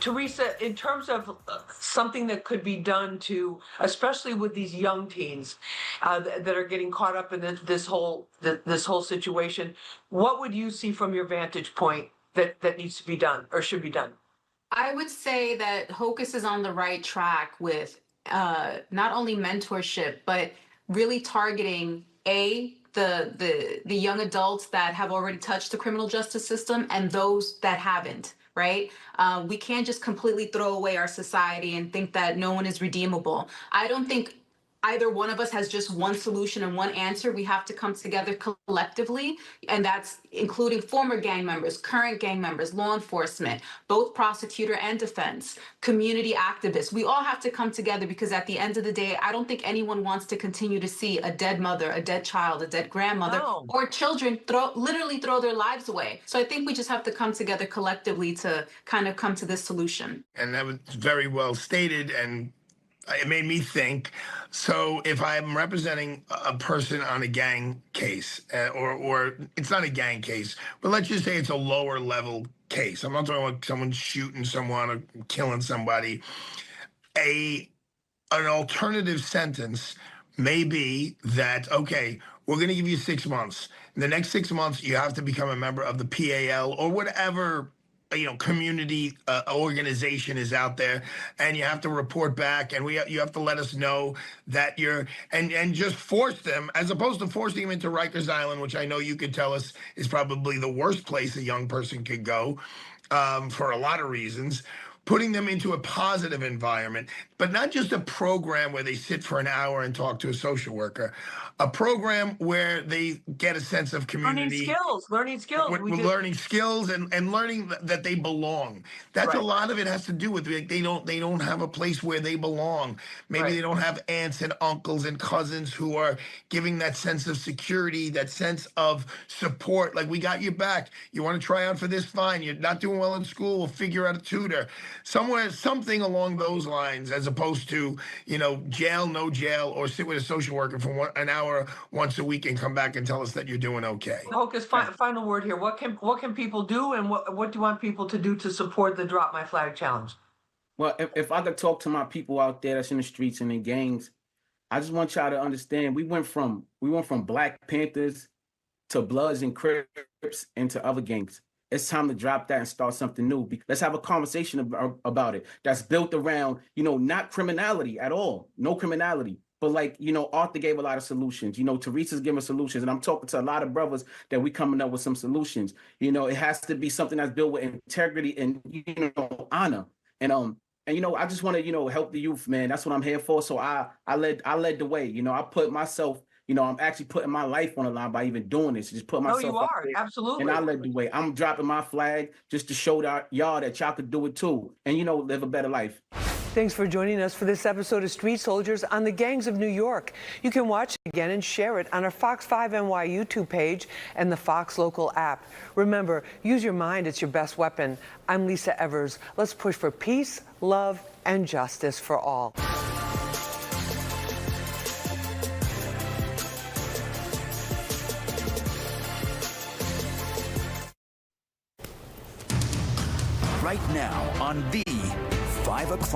Teresa, in terms of something that could be done to, especially with these young teens that are getting caught up in this whole situation, what would you see from your vantage point that needs to be done or should be done? I would say that Hocus is on the right track with not only mentorship, but really targeting the young adults that have already touched the criminal justice system and those that haven't. Right? We can't just completely throw away our society and think that no one is redeemable. I don't think either one of us has just one solution and one answer. We have to come together collectively, and that's including former gang members, current gang members, law enforcement, both prosecutor and defense, community activists. We all have to come together because at the end of the day, I don't think anyone wants to continue to see a dead mother, a dead child, a dead grandmother, No. or children literally throw their lives away. So I think we just have to come together collectively to kind of come to this solution. And that was very well stated, and it made me think. So if I'm representing a person on a gang case, or it's not a gang case, but let's just say it's a lower level case. I'm not talking about someone shooting someone or killing somebody. An alternative sentence may be that, okay, we're going to give you 6 months. In the next 6 months, you have to become a member of the PAL or whatever community organization is out there, and you have to report back, and you have to let us know that you're, and just force them, as opposed to forcing them into Rikers Island, which I know you could tell us is probably the worst place a young person could go for a lot of reasons. Putting them into a positive environment, but not just a program where they sit for an hour and talk to a social worker, a program where they get a sense of community. Learning skills. Learning skills and learning that they belong. That's Right. a lot of it has to do with they don't have a place where they belong. Maybe Right. they don't have aunts and uncles and cousins who are giving that sense of security, that sense of support. Like, we got your back. You want to try out for this? Fine. You're not doing well in school. We'll figure out a tutor. Something along those lines, as opposed to, jail, no jail, or sit with a social worker for an hour once a week and come back and tell us that you're doing okay. Hocus, final word here. What can people do, and what do you want people to do to support the Drop My Flag Challenge? Well, if I could talk to my people out there that's in the streets and in gangs, I just want y'all to understand we went from Black Panthers to Bloods and Crips into other gangs. It's time to drop that and start something new. Let's have a conversation about it that's built around, not criminality at all, no criminality. But Arthur gave a lot of solutions. Teresa's giving solutions, and I'm talking to a lot of brothers that we coming up with some solutions. It has to be something that's built with integrity and honor. And I just want to help the youth, man. That's what I'm here for. So I led the way. I put myself. I'm actually putting my life on the line by even doing this. Just put myself. No, you are absolutely. And I led the way. I'm dropping my flag just to show y'all that y'all could do it too, and live a better life. Thanks for joining us for this episode of Street Soldiers on the Gangs of New York. You can watch it again and share it on our Fox 5 NY YouTube page and the Fox Local app. Remember, use your mind. It's your best weapon. I'm Lisa Evers. Let's push for peace, love, and justice for all. Right now on the 5 o'clock.